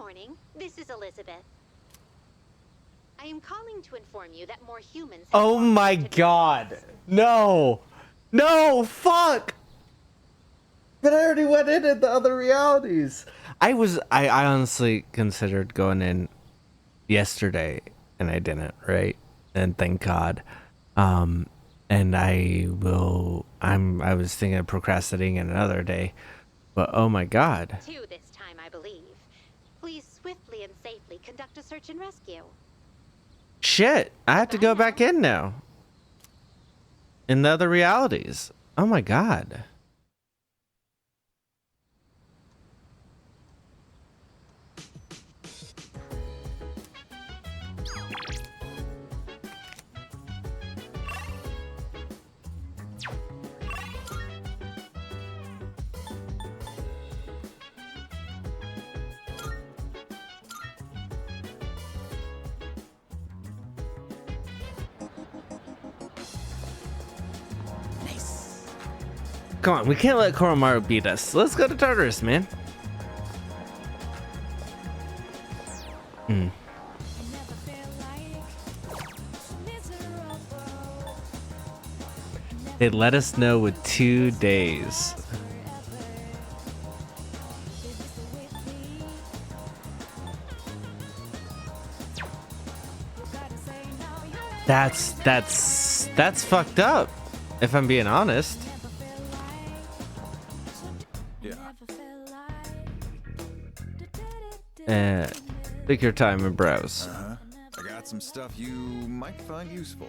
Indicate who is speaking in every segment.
Speaker 1: morning. This is Elizabeth. I am calling to inform you that more humans have
Speaker 2: Oh my god. No. No, fuck. But I already went in the other realities. I honestly considered going in yesterday and I didn't, right? And thank God. And I was thinking of procrastinating another day. But oh my god.
Speaker 1: Two this time, I believe. Please swiftly and safely conduct a search and rescue.
Speaker 2: Shit, I have to go back in now. In the other realities. Oh my god. Come on, we can't let Koromaru beat us. Let's go to Tartarus, man. They let us know with 2 days. That's fucked up, if I'm being honest. Take your time and browse.
Speaker 3: I got some stuff you might find useful,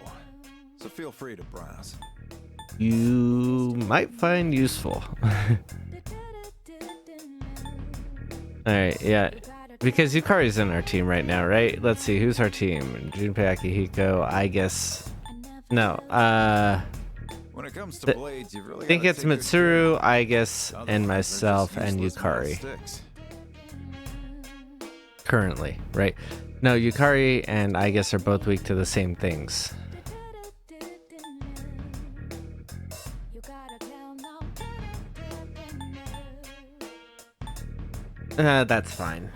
Speaker 3: so feel free to browse.
Speaker 2: You might find useful. Alright, yeah. Because Yukari's in our team right now, right? Let's see, who's our team? Junpei Akihiko, I guess. No,
Speaker 3: When it comes to blades, you really
Speaker 2: I think
Speaker 3: gotta
Speaker 2: it's
Speaker 3: take good
Speaker 2: Mitsuru,
Speaker 3: care.
Speaker 2: I guess, and
Speaker 3: Otherwise, they're
Speaker 2: myself
Speaker 3: just
Speaker 2: and
Speaker 3: useless metal
Speaker 2: Yukari.
Speaker 3: sticks.
Speaker 2: Currently, right? No, Yukari and I guess are both weak to the same things. That's fine.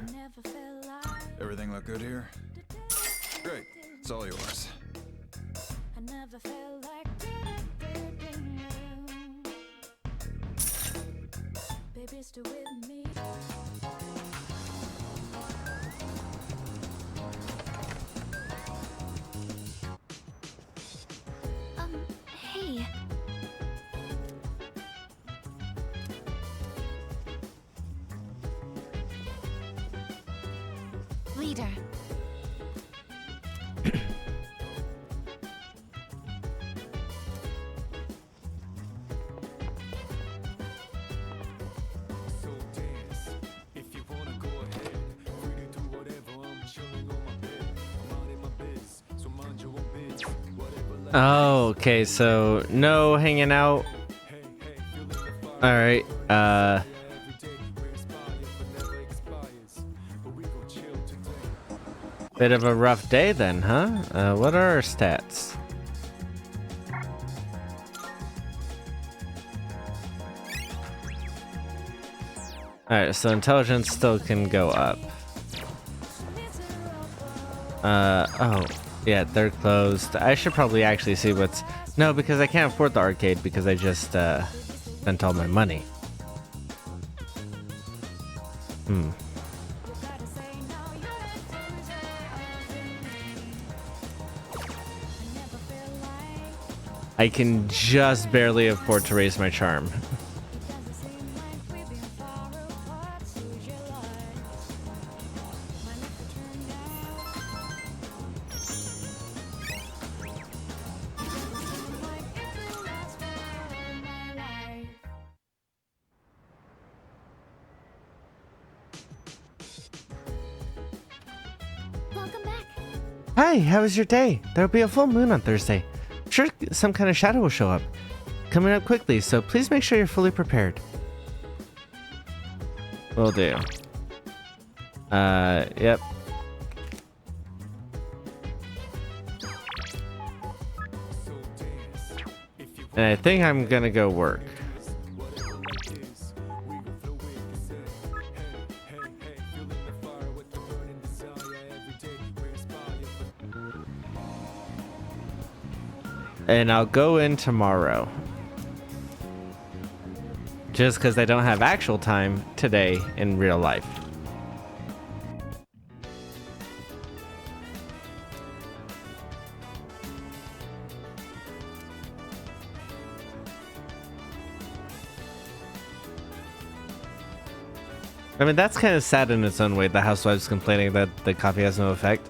Speaker 3: Everything look good here? Great, it's all yours.
Speaker 1: Hey. Leader.
Speaker 2: Oh, okay, so no hanging out. Alright, bit of a rough day then, huh? What are our stats? Alright, so intelligence still can go up. Oh, yeah, they're closed. I should probably actually see what's... No, because I can't afford the arcade because I just, spent all my money. I can just barely afford to raise my charm.
Speaker 1: Welcome back.
Speaker 2: Hi, how was your day? There'll be a full moon on Thursday. I'm sure some kind of shadow will show up. Coming up quickly, so please make sure you're fully prepared. Will do. Yep. And I think I'm gonna go work. And I'll go in tomorrow. Just because I don't have actual time today in real life. I mean, that's kind of sad in its own way, the housewives complaining that the coffee has no effect.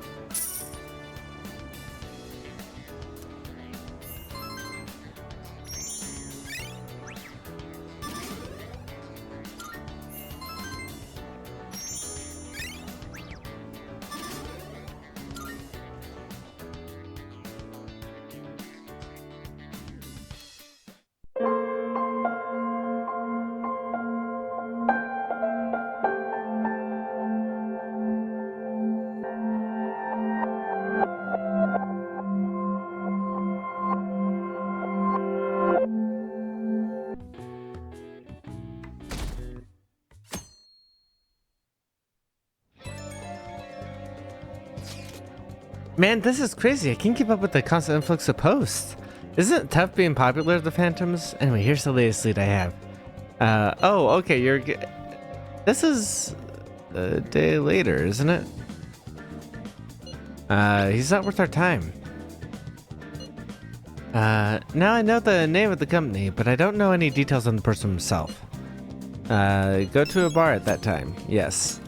Speaker 2: Man, this is crazy. I can't keep up with the constant influx of posts. Isn't it tough being popular with the Phantoms? Anyway, here's the latest lead I have. Oh, okay, this is a day later, isn't it? He's not worth our time. Now I know the name of the company, but I don't know any details on the person himself. Go to a bar at that time, yes.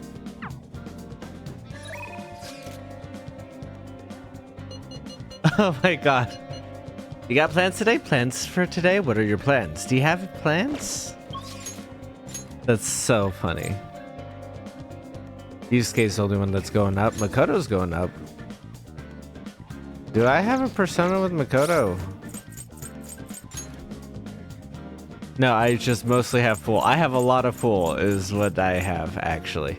Speaker 2: Oh my god. You got plans today? Plans for today? What are your plans? Do you have plans? That's so funny. Yusuke's the only one that's going up. Makoto's going up. Do I have a persona with Makoto? No, I just mostly have full. I have a lot of full is what I have, actually.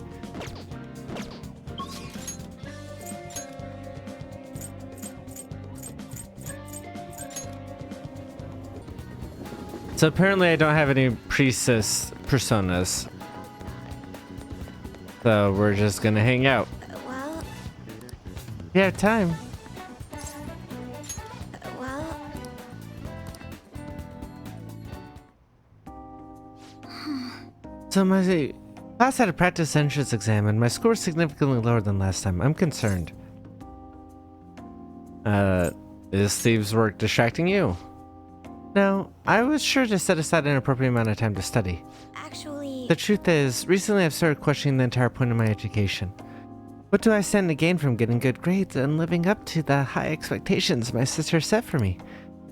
Speaker 2: So apparently I don't have any priestess personas. So we're just gonna hang out.
Speaker 4: Well...
Speaker 2: You have time.
Speaker 4: Well...
Speaker 2: So my class had a practice entrance exam and my score is significantly lower than last time. I'm concerned. Is Steve's work distracting you? No, I was sure to set aside an appropriate amount of time to study.
Speaker 4: Actually...
Speaker 2: The truth is, recently I've started questioning the entire point of my education. What do I stand to gain from getting good grades and living up to the high expectations my sister set for me?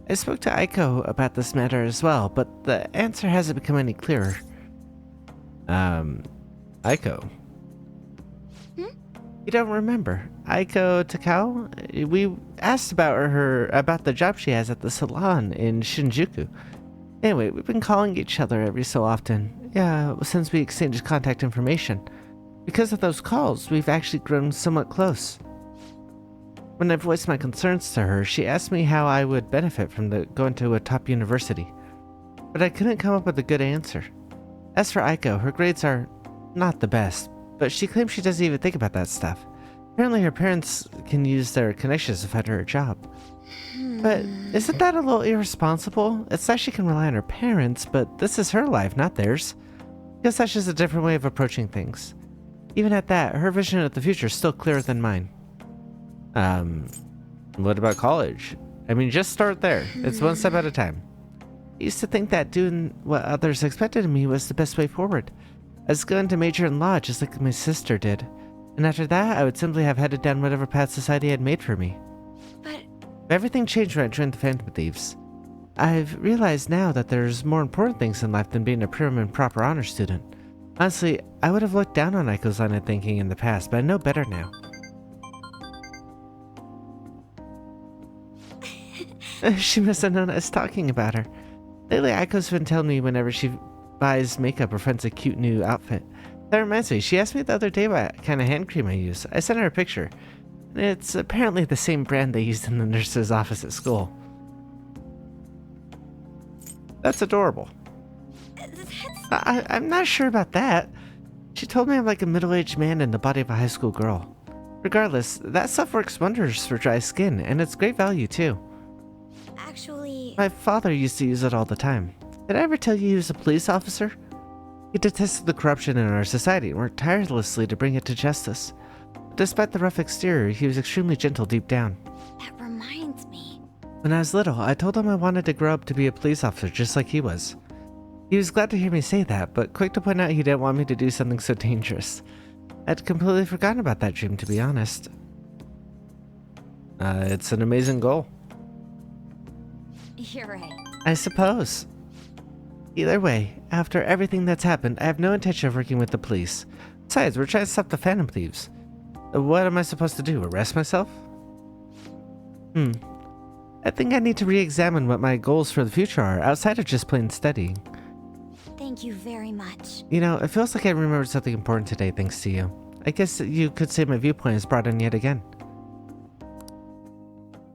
Speaker 2: I spoke to Aiko about this matter as well, but the answer hasn't become any clearer. Aiko? You don't remember? Aiko Takao? We asked about the job she has at the salon in Shinjuku. Anyway, we've been calling each other every so often. Yeah, since we exchanged contact information. Because of those calls, we've actually grown somewhat close. When I voiced my concerns to her, she asked me how I would benefit from going to a top university. But I couldn't come up with a good answer. As for Aiko, her grades are not the best, but she claims she doesn't even think about that stuff. Apparently her parents can use their connections to find her a job. But isn't that a little irresponsible? It's that she can rely on her parents, but this is her life, not theirs. Guess that's just a different way of approaching things. Even at that, her vision of the future is still clearer than mine. What about college? I mean, just start there. It's one step at a time. I used to think that doing what others expected of me was the best way forward. I was going to major in law just like my sister did. And after that, I would simply have headed down whatever path society had made for me.
Speaker 4: But...
Speaker 2: Everything changed when I joined the Phantom Thieves. I've realized now that there's more important things in life than being a prim and proper honor student. Honestly, I would have looked down on Aiko's line of thinking in the past, but I know better now. She must have known I was talking about her. Lately, Aiko's been telling me whenever she buys makeup or finds a cute new outfit. That reminds me, she asked me the other day what kind of hand cream I use. I sent her a picture. It's apparently the same brand they used in the nurse's office at school. That's adorable. I'm not sure about that. She told me I'm like a middle-aged man in the body of a high school girl. Regardless, that stuff works wonders for dry skin, and it's great value too.
Speaker 4: actually,
Speaker 2: My father used to use it all the time. Did I ever tell you he was a police officer? He detested the corruption in our society and worked tirelessly to bring it to justice. Despite the rough exterior, he was extremely gentle deep down.
Speaker 4: that reminds me.
Speaker 2: When I was little, I told him I wanted to grow up to be a police officer just like he was. He was glad to hear me say that, but quick to point out he didn't want me to do something so dangerous. I'd completely forgotten about that dream, to be honest. It's an amazing goal.
Speaker 4: You're right.
Speaker 2: I suppose. Either way, after everything that's happened, I have no intention of working with the police. Besides, we're trying to stop the Phantom Thieves. What am I supposed to do, arrest myself? I think I need to re-examine what my goals for the future are, outside of just plain studying.
Speaker 4: Thank you very much.
Speaker 2: You know, it feels like I remembered something important today thanks to you. I guess you could say my viewpoint is broadened yet again.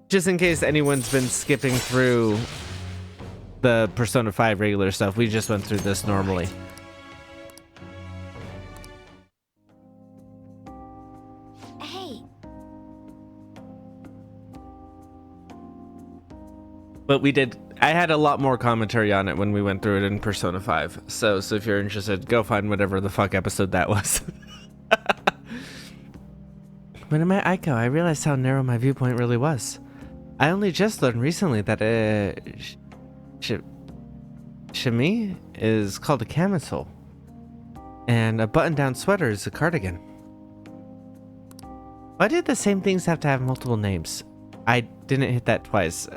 Speaker 2: Just in case anyone's been skipping through the Persona 5 regular stuff, we just went through this normally.
Speaker 4: Hey,
Speaker 2: But I had a lot more commentary on it when we went through it in Persona 5. So if you're interested, go find whatever the fuck episode that was. When I met Aiko, I realized how narrow my viewpoint really was. I only just learned recently that Shimi is called a camisole, and a button-down sweater is a cardigan. Why did the same things have to have multiple names? I didn't hit that twice.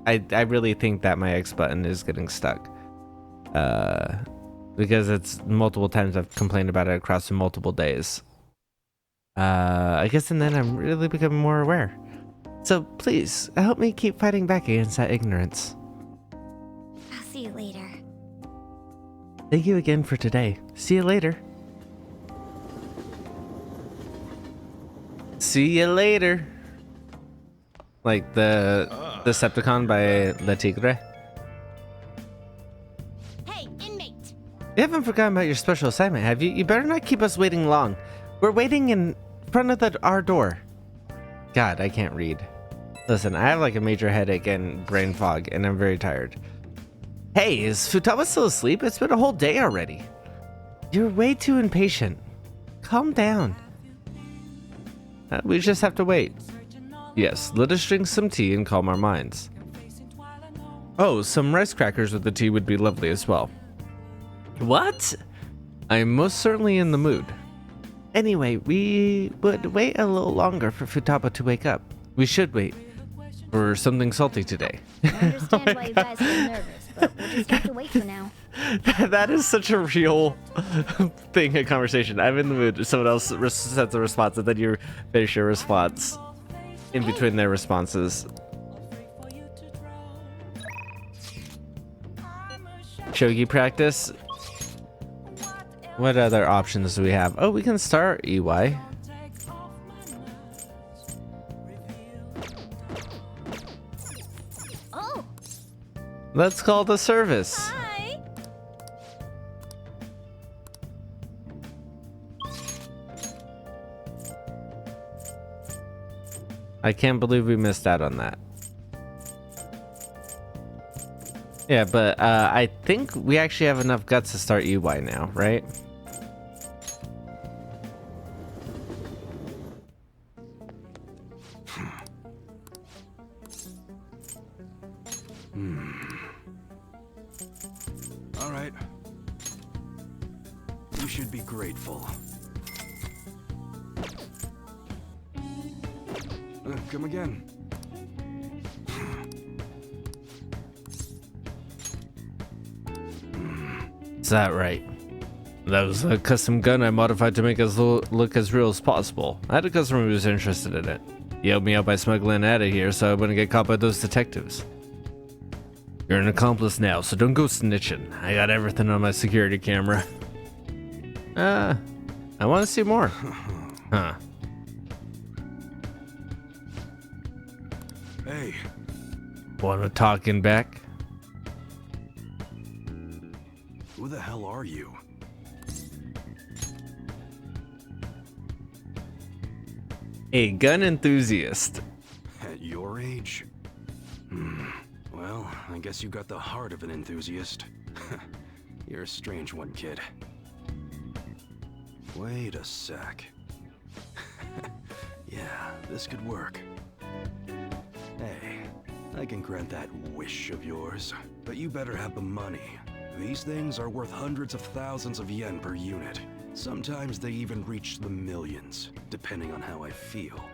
Speaker 2: I really think that my X button is getting stuck. Because it's multiple times I've complained about it across multiple days. I guess and then I'm really becoming more aware. So please, help me keep fighting back against that ignorance.
Speaker 4: I'll see you later.
Speaker 2: Thank you again for today. See you later. See you later. Like the Decepticon by Le Tigre.
Speaker 1: Hey, inmate!
Speaker 2: You haven't forgotten about your special assignment, have you? You better not keep us waiting long. We're waiting in front of our door. God, I can't read. Listen, I have like a major headache and brain fog, and I'm very tired. Hey, is Futaba still asleep? It's been a whole day already. You're way too impatient. Calm down. We just have to wait. Yes, let us drink some tea and calm our minds. Oh, some rice crackers with the tea would be lovely as well. What? I am most certainly in the mood. Anyway, we would wait a little longer for Futaba to wake up. We should wait for something salty today.
Speaker 5: I understand why you guys are nervous, but we'll just have to wait for now.
Speaker 2: That is such a real thing, a conversation. I'm in the mood. Someone else sets a response, and then you finish your response in between their responses. Shogi practice. What other options do we have? Oh, we can start EY.
Speaker 5: Oh,
Speaker 2: Let's call the service.
Speaker 5: hi!
Speaker 2: I can't believe we missed out on that. Yeah, but I think we actually have enough guts to start EY now, right?
Speaker 6: All right. You should be grateful. Come again.
Speaker 2: Is that right? That was a custom gun I modified to make us look as real as possible. I had a customer who was interested in it. He helped me out by smuggling it out of here so I wouldn't get caught by those detectives. You're an accomplice now, so don't go snitching. I got everything on my security camera. I want to see more. Huh.
Speaker 6: Hey,
Speaker 2: Want to talking back?
Speaker 6: who the hell are you?
Speaker 2: A gun enthusiast.
Speaker 6: At your age? Well, I guess you got the heart of an enthusiast. You're a strange one, kid. Wait a sec. Yeah, this could work. Hey, I can grant that wish of yours, but you better have the money. These things are worth hundreds of thousands of yen per unit. Sometimes they even reach the millions, depending on how I feel.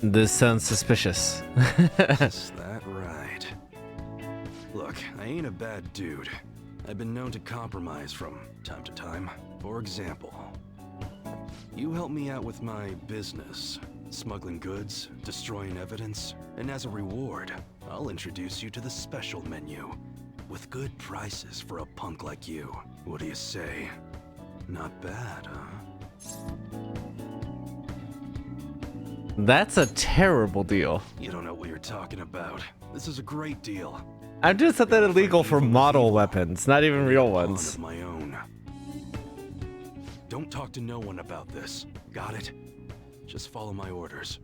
Speaker 2: This sounds suspicious.
Speaker 6: Is that right? Look, I ain't a bad dude. I've been known to compromise from time to time. For example, you help me out with my business, smuggling goods, destroying evidence, and as a reward, I'll introduce you to the special menu, with good prices for a punk like you. What do you say? Not bad, huh?
Speaker 2: That's a terrible deal.
Speaker 6: You don't know what you're talking about. This is a great deal.
Speaker 2: I'm just set that illegal for model weapons, not even real
Speaker 6: Pawn
Speaker 2: ones.
Speaker 6: of my own. Don't talk to no one about this. Got it? Just follow my orders.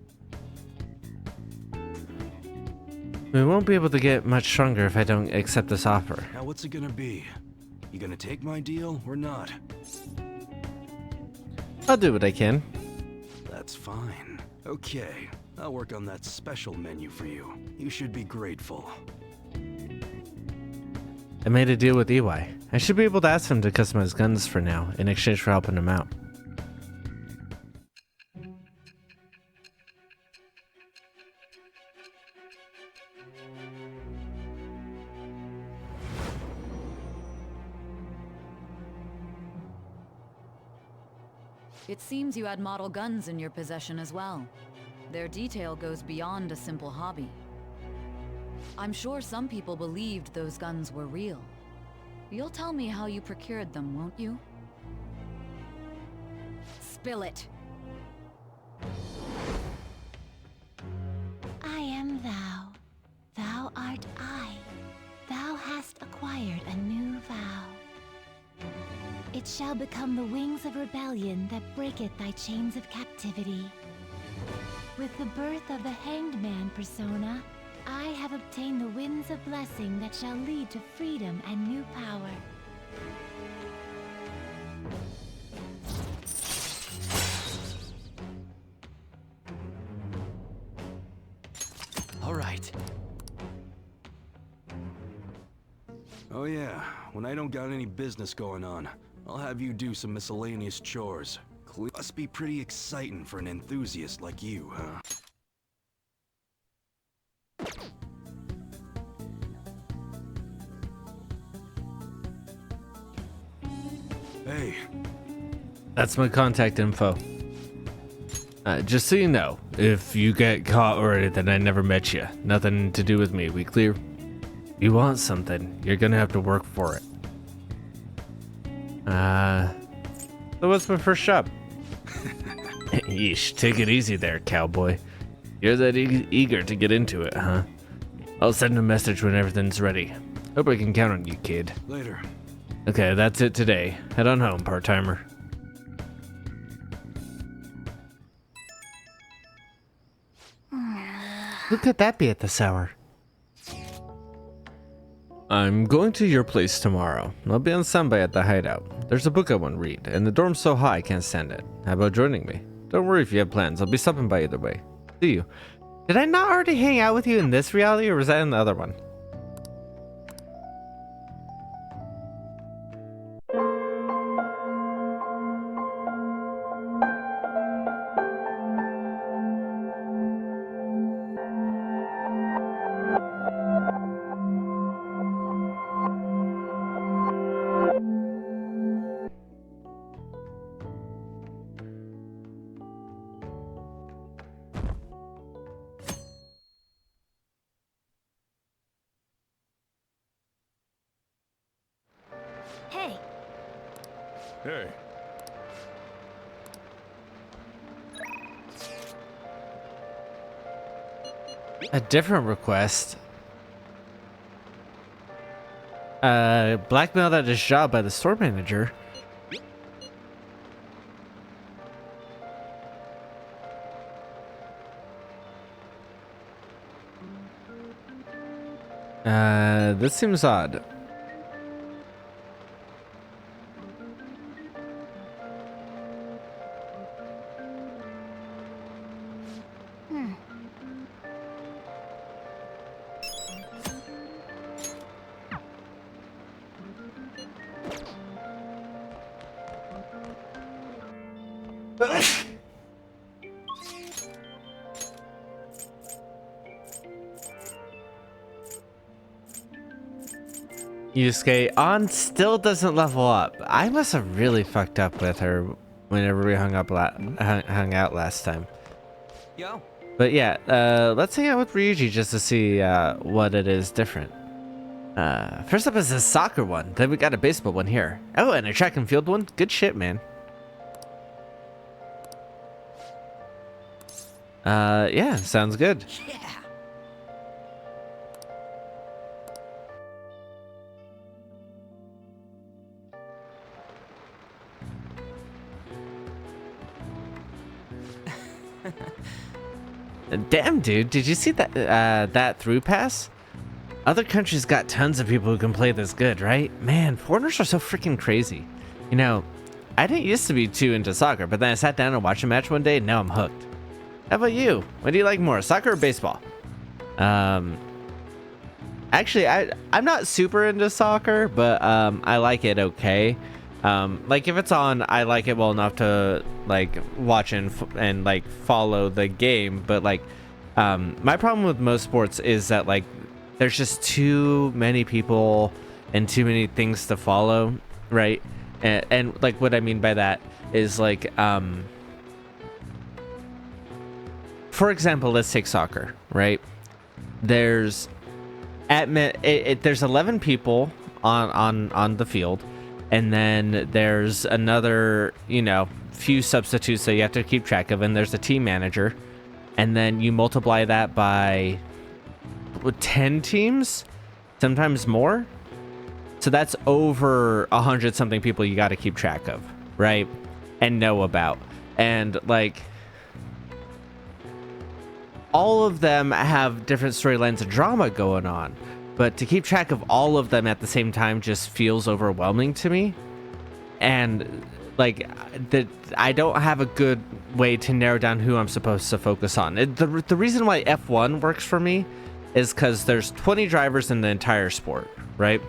Speaker 2: We won't be able to get much stronger if I don't accept this offer.
Speaker 6: Now what's it gonna be? You gonna take my deal or not?
Speaker 2: I'll do what I can.
Speaker 6: That's fine. Okay, I'll work on that special menu for you. You should be grateful.
Speaker 2: I made a deal with EY. I should be able to ask him to customize guns for now, in exchange for helping him out.
Speaker 7: It seems you had model guns in your possession as well. Their detail goes beyond a simple hobby. I'm sure some people believed those guns were real. You'll tell me how you procured them, won't you? Spill it!
Speaker 4: I am thou. Thou art I. Thou hast acquired a new vow. It shall become the wings of rebellion that breaketh thy chains of captivity. With the birth of the Hanged Man persona, I have obtained the winds of blessing that shall lead to freedom and new power.
Speaker 6: All right. Oh yeah, when I don't got any business going on, I'll have you do some miscellaneous chores. Must be pretty exciting for an enthusiast like you, huh? Hey,
Speaker 2: That's my contact info. Just so you know, if you get caught or anything, I never met you. Nothing to do with me, we clear? You want something, you're gonna have to work for it. So what's my first shop? Yeesh, take it easy there, cowboy. You're that eager to get into it, huh? I'll send a message when everything's ready. Hope I can count on you, kid.
Speaker 6: later.
Speaker 2: Okay, that's it today. Head on home, part-timer. Who could that be at this hour? I'm going to your place tomorrow. I'll be on standby at the hideout. There's a book I want to read, and the dorm's so high I can't stand it. How about joining me? Don't worry if you have plans. I'll be stopping by either way. See you. Did I not already hang out with you in this reality, or was that in the other one?
Speaker 5: Hey,
Speaker 3: Hey,
Speaker 2: A different request. Blackmailed at his job by the store manager. This seems odd. Yusuke on still doesn't level up. I must have really fucked up with her whenever we hung out last time.
Speaker 8: Yo.
Speaker 2: But yeah, let's hang out with Ryuji just to see what it is different. First up is a soccer one. Then we got a baseball one here. Oh, and a track and field one. Good shit, man. Yeah, sounds good.
Speaker 8: Yeah.
Speaker 2: Damn, dude, did you see that that through pass? Other countries got tons of people who can play this good, right? Man, foreigners are so freaking crazy. You know, I didn't used to be too into soccer, but then I sat down and watched a match one day and now I'm hooked. How about you? What do you like more, soccer or baseball? Actually, I'm not super into soccer, but I like it okay. Like if it's on, I like it well enough to like watch and like follow the game. But like, my problem with most sports is that like there's just too many people and too many things to follow, right? And like what I mean by that is like, for example, let's take soccer, right? There's there's 11 people on the field. And then there's another, you know, few substitutes that you have to keep track of. And there's a team manager. And then you multiply that by 10 teams, sometimes more. So that's over 100 something people you got to keep track of, right? And know about. And like, all of them have different storylines and drama going on. But to keep track of all of them at the same time just feels overwhelming to me. And like I don't have a good way to narrow down who I'm supposed to focus on. The reason why F1 works for me is because there's 20 drivers in the entire sport, right?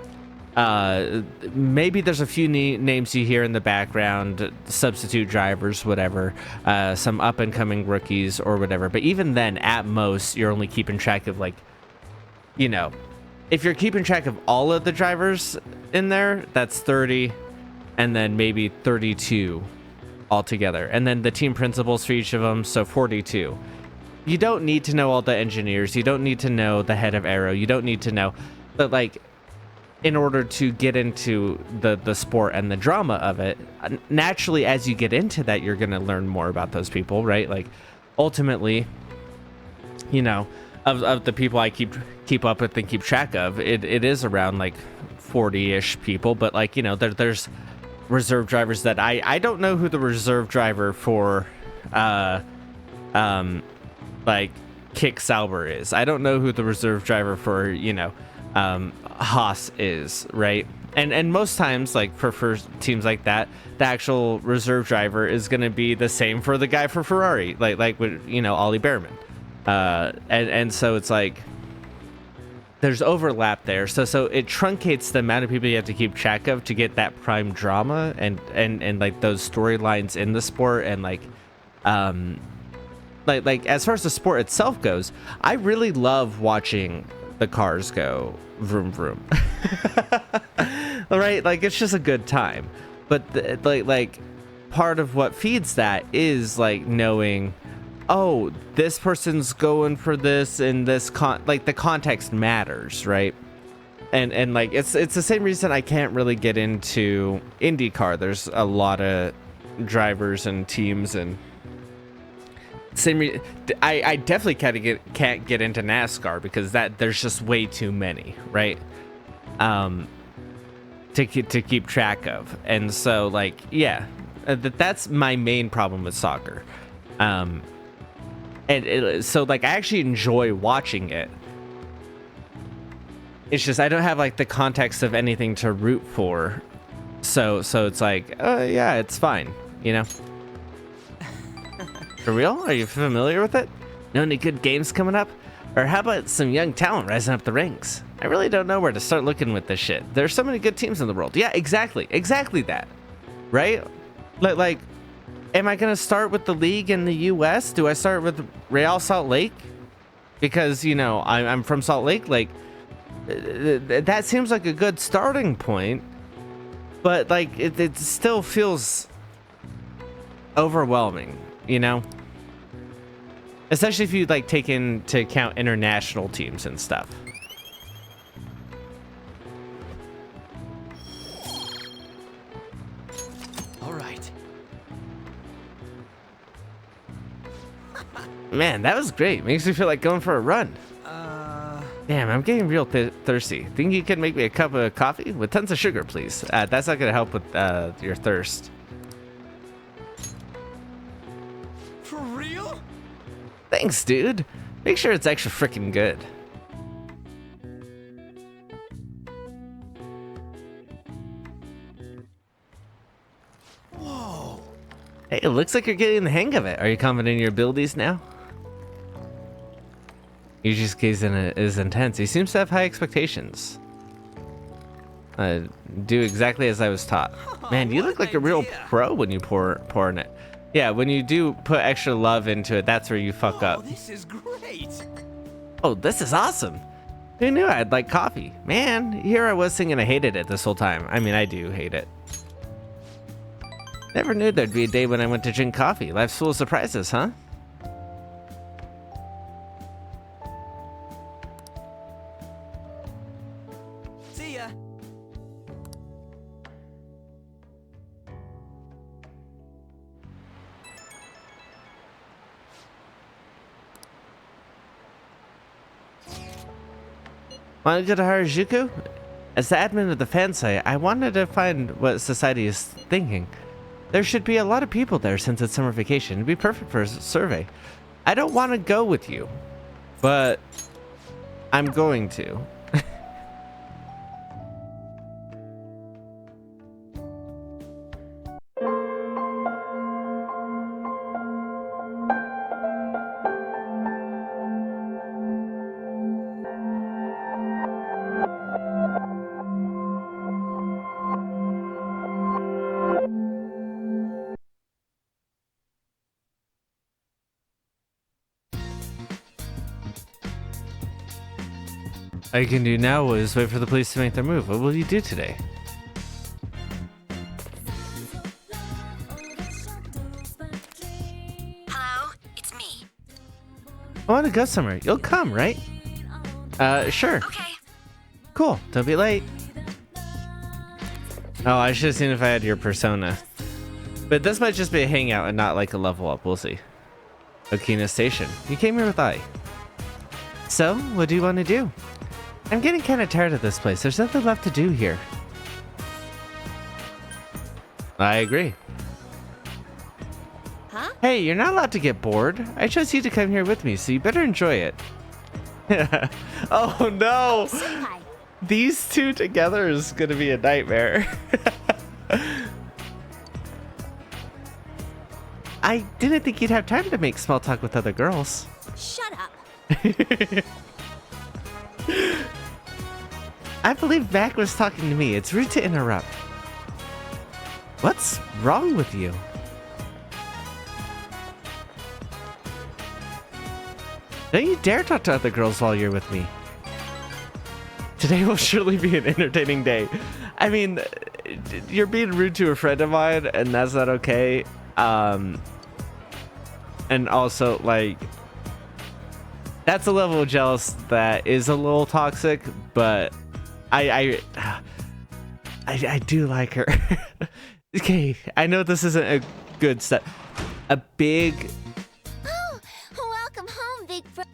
Speaker 2: Maybe there's a few names you hear in the background, substitute drivers, whatever, some up and coming rookies or whatever. But even then, at most, you're only keeping track of like, you know, if you're keeping track of all of the drivers in there, that's 30, and then maybe 32 altogether. And then the team principals for each of them, so 42. You don't need to know all the engineers. You don't need to know the head of Aero. You don't need to know, but like, in order to get into the sport and the drama of it, naturally, as you get into that, you're going to learn more about those people, right? Like, ultimately, you know, of the people I keep up with and keep track of, it is around like 40-ish people. But like, you know, there's reserve drivers that I don't know who the reserve driver for like Kick Sauber is. I don't know who the reserve driver for, you know, Haas is, right? And most times, like for teams like that, the actual reserve driver is going to be the same for the guy for Ferrari, like with, you know, Ollie Behrman. And so it's like there's overlap there, so it truncates the amount of people you have to keep track of to get that prime drama and like those storylines in the sport. And like as far as the sport itself goes, I really love watching the cars go vroom vroom. Right, like it's just a good time. But like part of what feeds that is like knowing, oh, this person's going for this, and this like the context matters, right? And like it's the same reason I can't really get into IndyCar. There's a lot of drivers and teams, and I definitely can't get into NASCAR because there's just way too many, right? To keep track of. And so like, yeah, that's my main problem with soccer. So like I actually enjoy watching it, It's just I don't have like the context of anything to root for. So it's like, yeah, it's fine, you know? For real? Are you familiar with it? Know any good games coming up? Or how about some young talent rising up the ranks? I really don't know where to start looking with this shit. There's so many good teams in the world. Yeah, exactly that. Right? Like, am I gonna start with the league in the US? Do I start with Real Salt Lake? Because, you know, I'm from Salt Lake. Like, that seems like a good starting point. But, like, it still feels overwhelming, you know? Especially if you, like, take into account international teams and stuff.
Speaker 6: All right.
Speaker 2: Man, that was great. Makes me feel like going for a run. Damn, I'm getting real thirsty. Think you could make me a cup of coffee with tons of sugar, please? That's not gonna help with your thirst.
Speaker 6: For real?
Speaker 2: Thanks, dude. Make sure it's extra freaking good.
Speaker 6: Whoa.
Speaker 2: Hey, it looks like you're getting the hang of it. Are you confident in your abilities now? Yuji's gaze is intense. He seems to have high expectations. Do exactly as I was taught. Man, you look like a real pro when you pour in it. Yeah, when you do put extra love into it, that's where you fuck up.
Speaker 6: This is great.
Speaker 2: Oh, this is awesome. Who knew I'd like coffee? Man, here I was thinking I hated it this whole time. I mean, I do hate it. Never knew there'd be a day when I went to drink coffee. Life's full of surprises, huh?
Speaker 6: See ya.
Speaker 2: Want to go to Harajuku? As the admin of the fan site, I wanted to find what society is thinking. There should be a lot of people there since it's summer vacation. It'd be perfect for a survey. I don't want to go with you, but I'm going to. All you can do now is wait for the police to make their move. What will you do today?
Speaker 8: Hello, it's me.
Speaker 2: I want to go somewhere. You'll come, right? Sure.
Speaker 8: Okay.
Speaker 2: Cool. Don't be late. Oh, I should have seen if I had your persona. But this might just be a hangout and not like a level up. We'll see. Okina Station. You came here with I. So, what do you want to do? I'm getting kind of tired of this place. There's nothing left to do here. I agree.
Speaker 5: Huh?
Speaker 2: Hey, you're not allowed to get bored. I chose you to come here with me, so you better enjoy it. Oh no!
Speaker 5: Senpai.
Speaker 2: These two together is gonna be a nightmare. I didn't think you'd have time to make small talk with other girls.
Speaker 5: Shut up.
Speaker 2: I believe Mac was talking to me. It's rude to interrupt. What's wrong with you? Don't you dare talk to other girls while you're with me. Today will surely be an entertaining day. I mean, you're being rude to a friend of mine, and that's not okay. And also, like, that's a level of jealous that is a little toxic, but I do like her. Okay, I know this isn't a good step. A big...
Speaker 5: Oh, welcome home, big bro.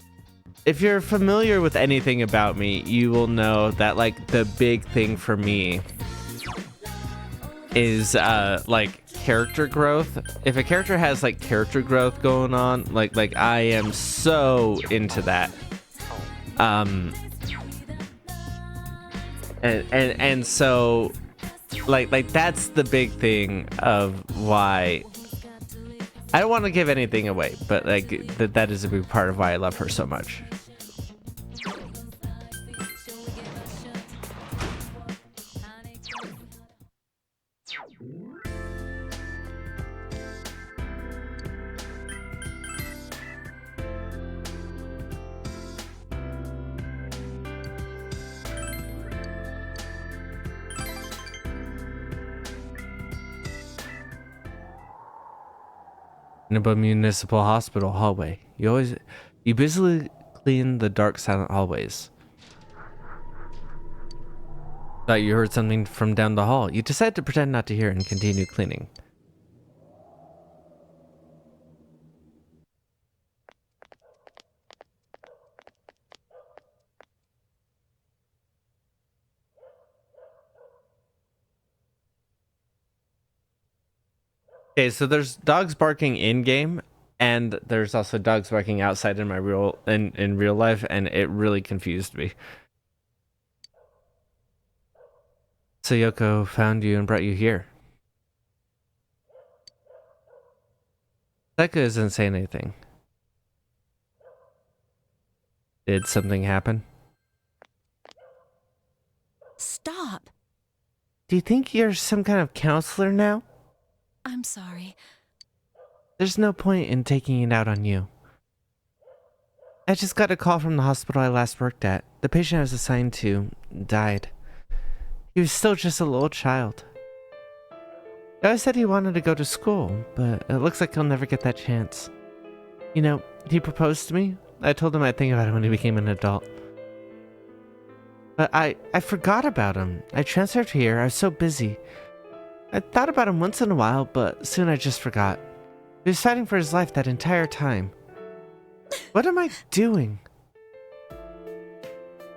Speaker 2: If you're familiar with anything about me, you will know that, like, the big thing for me is, like, character growth. If a character has, like, character growth going on, like I am so into that. And so like that's the big thing of why I don't want to give anything away, but like that is a big part of why I love her so much. Inaba Municipal Hospital hallway. You busily clean the dark, silent hallways. Thought you heard something from down the hall. You decide to pretend not to hear and continue cleaning. Okay, so there's dogs barking in game, and there's also dogs barking outside in my in real life, and it really confused me. Sayoko found you and brought you here. Sayoko isn't saying anything. Did something happen?
Speaker 4: Stop!
Speaker 2: Do you think you're some kind of counselor now?
Speaker 4: I'm sorry.
Speaker 2: There's no point in taking it out on you. I just got a call from the hospital I last worked at. The patient I was assigned to died. He was still just a little child. He always said he wanted to go to school, but it looks like he'll never get that chance. You know, he proposed to me. I told him I'd think about it when he became an adult. But I forgot about him. I transferred here. I was so busy. I thought about him once in a while, but soon I just forgot. He was fighting for his life that entire time. What am I doing?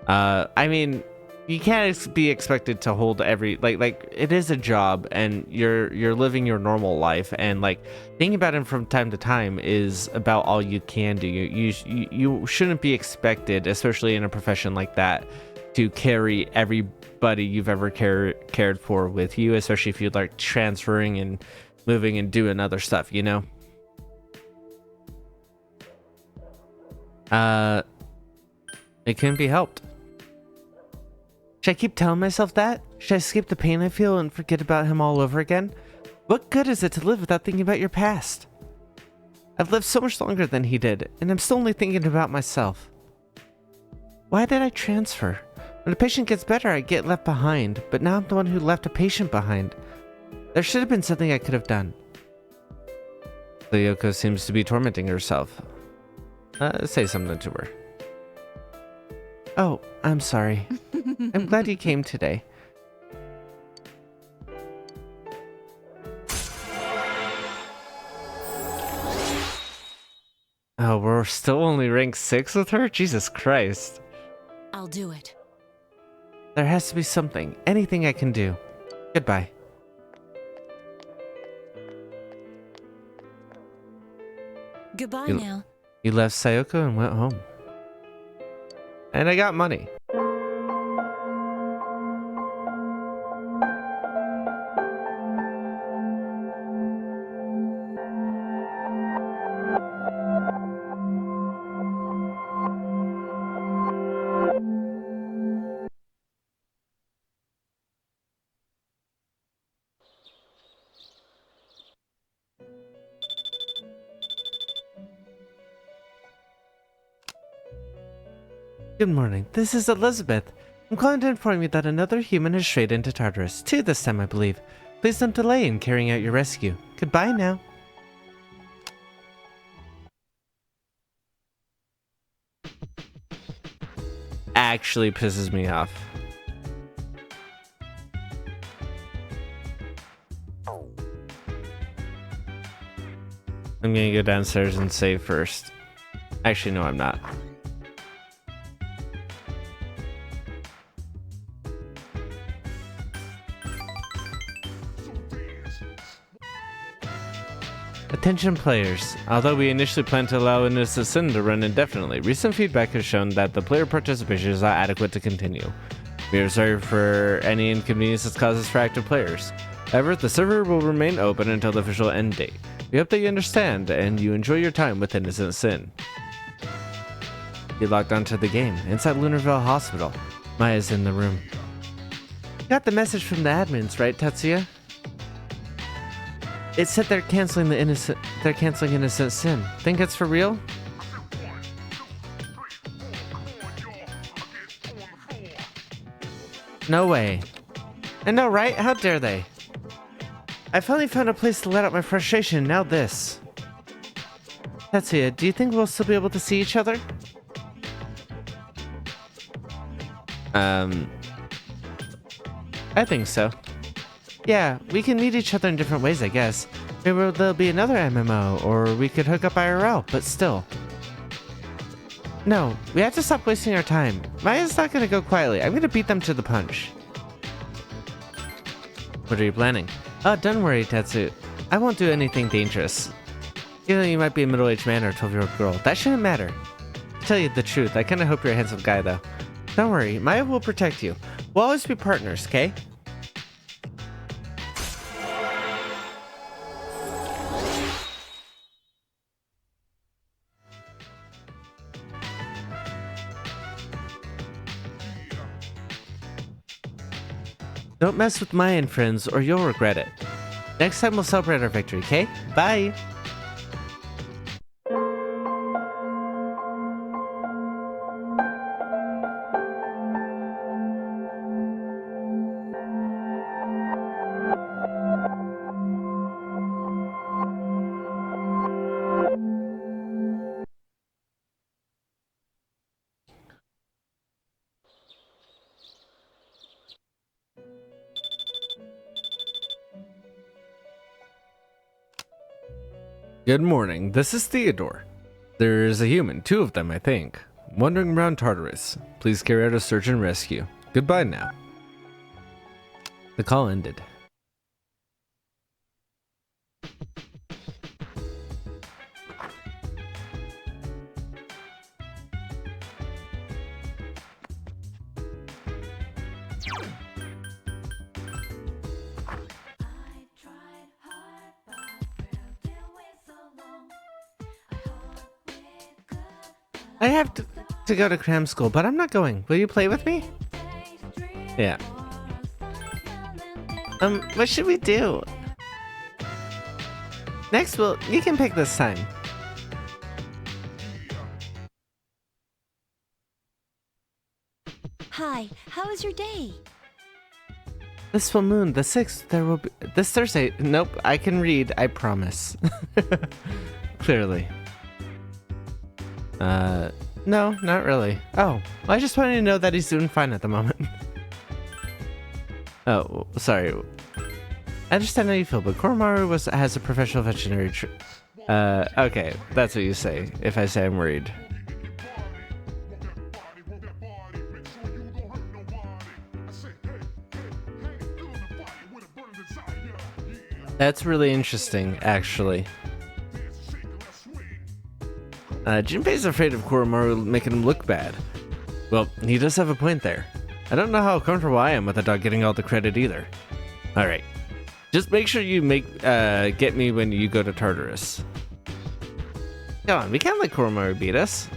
Speaker 2: I mean, you can't be expected to hold every like it is a job, and you're living your normal life, and like thinking about him from time to time is about all you can do. You shouldn't be expected, especially in a profession like that, to carry everybody you've ever cared for with you, especially if you're like transferring and moving and doing other stuff, you know? It couldn't be helped. Should I keep telling myself that? Should I escape the pain I feel and forget about him all over again? What good is it to live without thinking about your past? I've lived so much longer than he did, and I'm still only thinking about myself. Why did I transfer? When a patient gets better, I get left behind, but now I'm the one who left a patient behind. There should have been something I could have done. Sayoko seems to be tormenting herself. Say something to her. Oh, I'm sorry. I'm glad you came today. Oh, we're still only rank 6 with her? Jesus Christ.
Speaker 4: I'll do it.
Speaker 2: There has to be something. Anything I can do. Goodbye.
Speaker 4: Goodbye now.
Speaker 2: You left Sayoko and went home. And I got money. Good morning, this is Elizabeth. I'm calling to inform you that another human has strayed into Tartarus. 2 this time, I believe. Please don't delay in carrying out your rescue. Goodbye now. Actually pisses me off. I'm gonna go downstairs and save first. Actually, no, I'm not. Attention players. Although we initially planned to allow Innocent Sin to run indefinitely, recent feedback has shown that the player participation is not adequate to continue. We are sorry for any inconvenience this causes for active players. However, the server will remain open until the official end date. We hope that you understand and you enjoy your time with Innocent Sin. You logged onto the game inside Lunarville Hospital. Maya's in the room. You got the message from the admins, right, Tetsuya? It said they're canceling Innocent Sin. Think it's for real? No way. I know, right? How dare they? I finally found a place to let out my frustration, now this. Tetsuya, do you think we'll still be able to see each other? I think so. Yeah, we can meet each other in different ways, I guess. Maybe there'll be another MMO, or we could hook up IRL, but still. No, we have to stop wasting our time. Maya's not gonna go quietly. I'm gonna beat them to the punch. What are you planning? Oh, don't worry, Tetsu. I won't do anything dangerous. Even though you might be a middle-aged man or a 12-year-old girl, that shouldn't matter. To tell you the truth, I kinda hope you're a handsome guy, though. Don't worry, Maya will protect you. We'll always be partners, okay? Don't mess with Maya and friends, or you'll regret it. Next time we'll celebrate our victory, okay? Bye! Good morning, this is Theodore. There's a human, 2 of them I think, wandering around Tartarus. Please carry out a search and rescue. Goodbye now. The call ended. I have to go to cram school, but I'm not going. Will you play with me? Yeah. What should we do? Next, you can pick this time.
Speaker 4: Hi, how was your day?
Speaker 2: This full moon, the 6th, there will be... This Thursday... Nope, I can read, I promise. Clearly. No, not really. Oh, well, I just wanted to know that he's doing fine at the moment. Oh, sorry. I understand how you feel, but Koromaru has a professional veterinary okay, that's what you say, if I say I'm worried. That's really interesting, actually. Jinbei's afraid of Koromaru making him look bad. Well, he does have a point there. I don't know how comfortable I am with the dog getting all the credit either. Alright. Just make sure you get me when you go to Tartarus. Come on, we can't let Koromaru beat us.